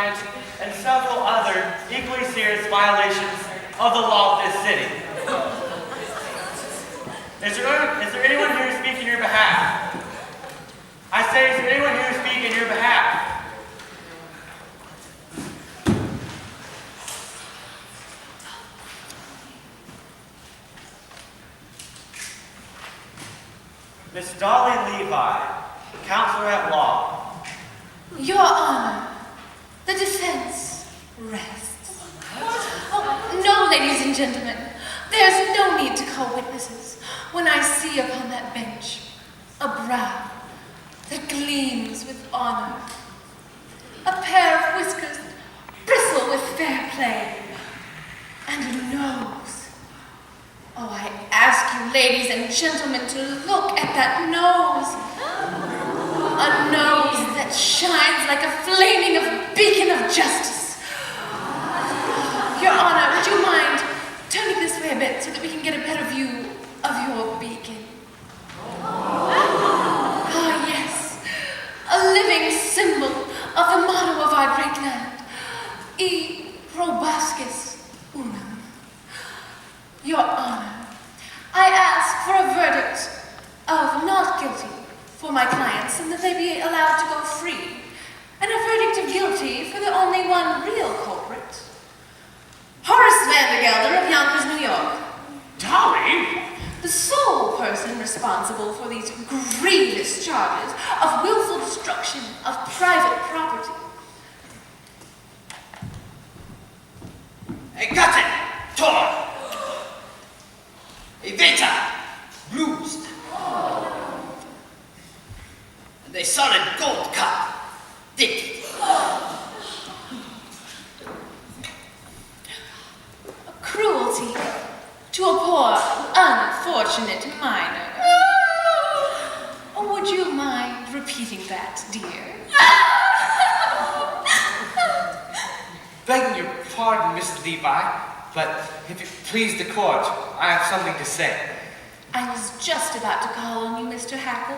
confinement, and several other equally serious violations of the law of this city. Is there anyone here to speak in your behalf? I say, is there anyone here to speak in your behalf? Miss Dolly Levi, counselor at law. Your Honor, the defense rests. Oh, no, ladies and gentlemen, there's no need to call witnesses when I see upon that bench a brow that gleams with honor, a pair of whiskers that bristle with fair play, and a nose. Oh, I ask you, ladies and gentlemen, to look at that nose. A nose that shines like a flaming beacon of justice. Your Honor, would you mind turning this way a bit so that we can get a better view of your beacon? Ah, yes, a living symbol of the motto of our great land, E robuscus unum. Your Honor, I ask for a verdict of not guilty for my clients and that they be allowed to go free, and a verdict of guilty for the only one real culprit, Horace Vandergelder of Yonkers, New York. Dolly? The sole person responsible for these grievous charges of willful destruction of private property. Gotten, torn, vita, bruised, and a solid gold cup, dented. Cruelty to a poor, unfortunate minor. Would you mind repeating that, dear? Begging your pardon, Miss Levi, but if it please the court, I have something to say. I was just about to call on you, Mr. Hackl.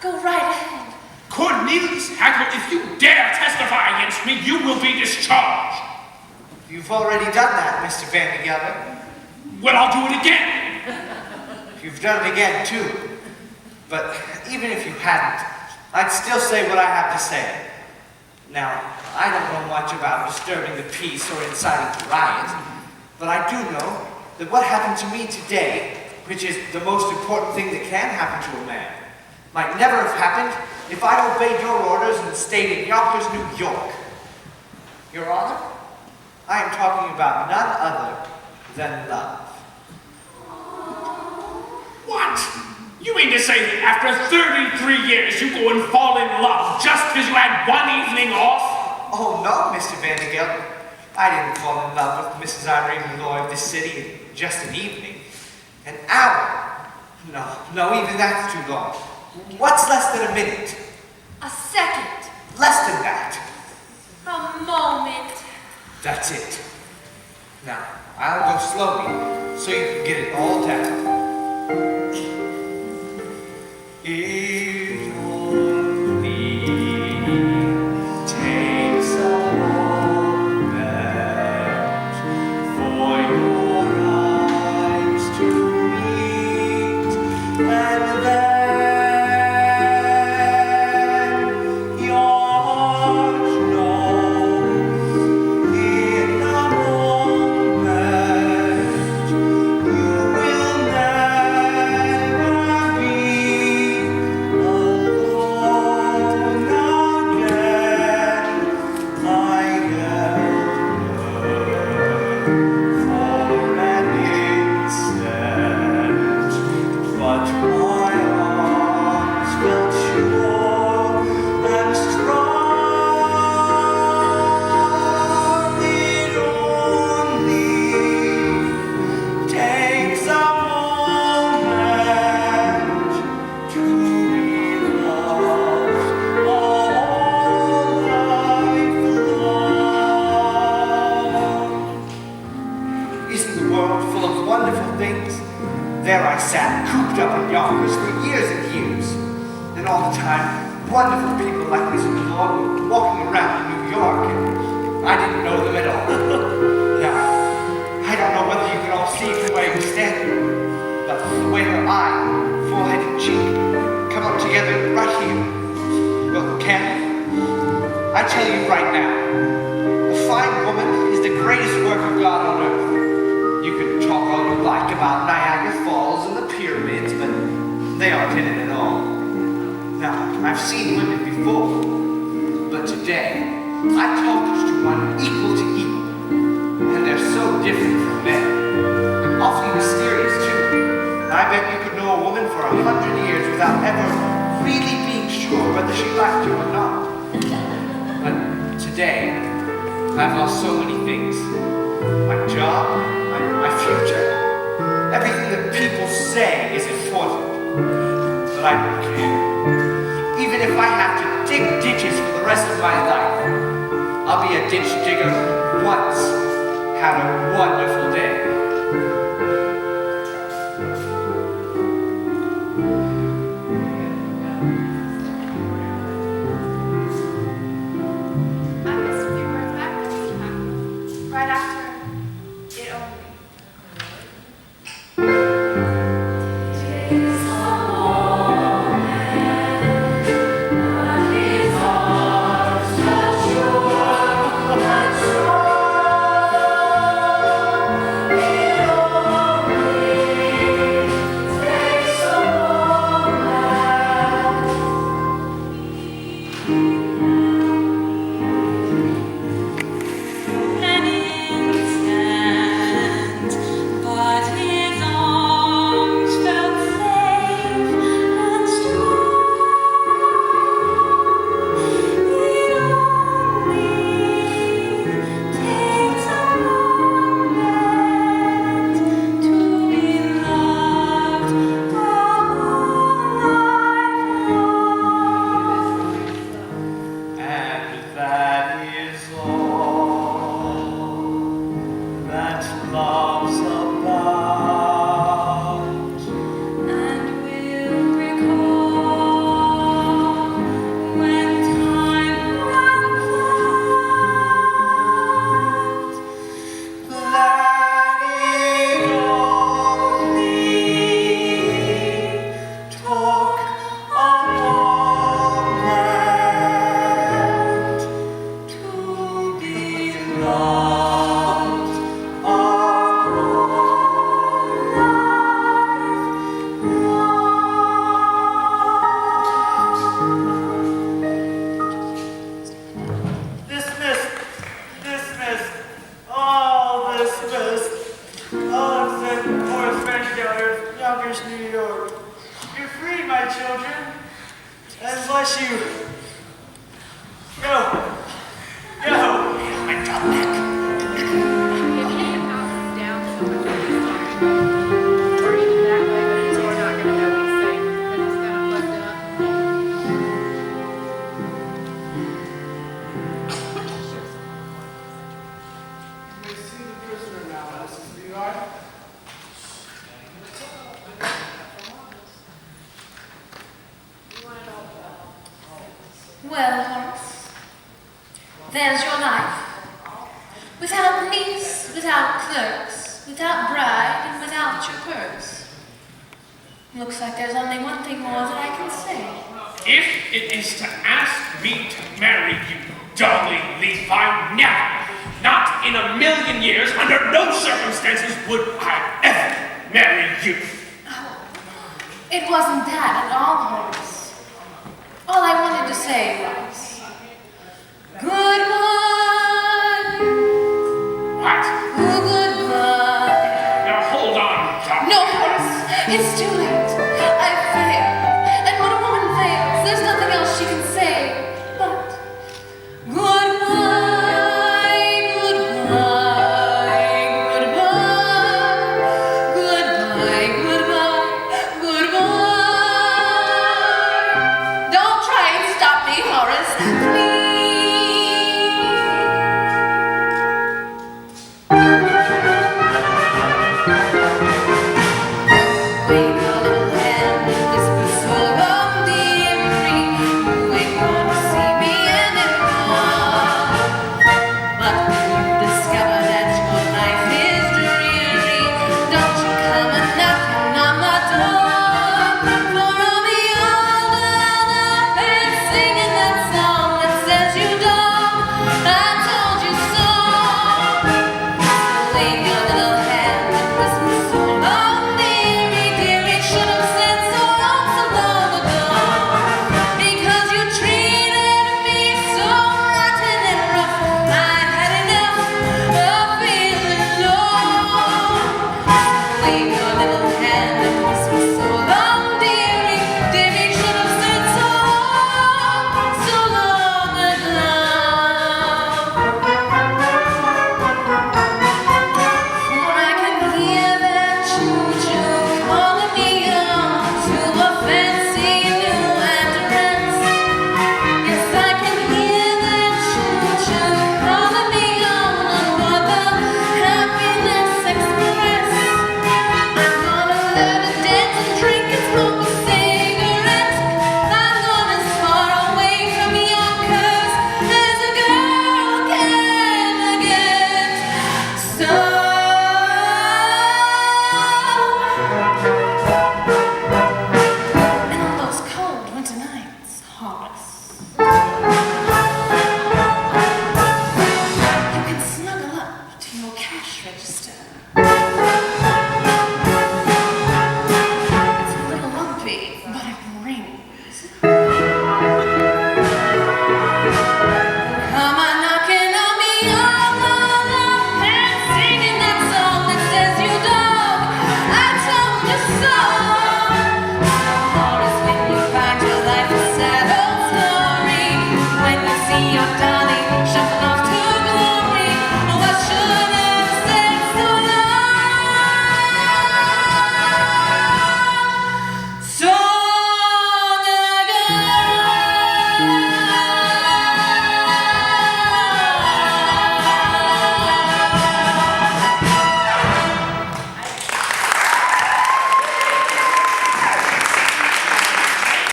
Go right ahead. Cornelius Hackl, if you dare testify against me, you will be discharged. You've already done that, Mr. Vandergelder. Well, I'll do it again. You've done it again, too. But even if you hadn't, I'd still say what I have to say. Now, I don't know much about disturbing the peace or inciting riot, but I do know that what happened to me today, which is the most important thing that can happen to a man, might never have happened if I'd obeyed your orders and stayed in Yonkers, New York. Your Honor, I am talking about none other than love. What? You mean to say that after 33 years you go and fall in love just because you had one evening off? Oh no, Mr. Vandergelder. I didn't fall in love with Mrs. Irene Molloy of this city in just an evening. An hour. No, even that's too long. What's less than a minute? A second. Less than that. A moment. That's it. Now, I'll go slowly so you can get it all down. It only takes a moment for your eyes to meet, and then your heart knows in a moment you will never be alone again. I yearn for an instant, but my arms felt sure and strong. It only takes a moment to be loved all life long. Isn't the world full of wonderful things? There I sat, cooped up in Yonkers for years and years. And all the time, wonderful people like Miss Molloy were walking around in New York, and about Niagara Falls and the pyramids, but they aren't in it at all. Now, I've seen women before, but today, I talked to one equal to equal, and they're so different from men. Awfully mysterious, too. I bet you could know a woman for 100 years without ever really being sure whether she liked you or not. But today, I've lost so many things. My job, my future. Everything that people say is important. But I don't care. Even if I have to dig ditches for the rest of my life, I'll be a ditch digger who once had a wonderful day. Right after it only. Well, Horace, there's your life. Without niece, without clerks, without bride, and without your purse. Looks like there's only one thing more that I can say. If it is to ask me to marry you, Dolly Levi, never, not in a million years, under no circumstances would I ever marry you. Oh, it wasn't that at all, Horace. All I wanted to say was, good morning.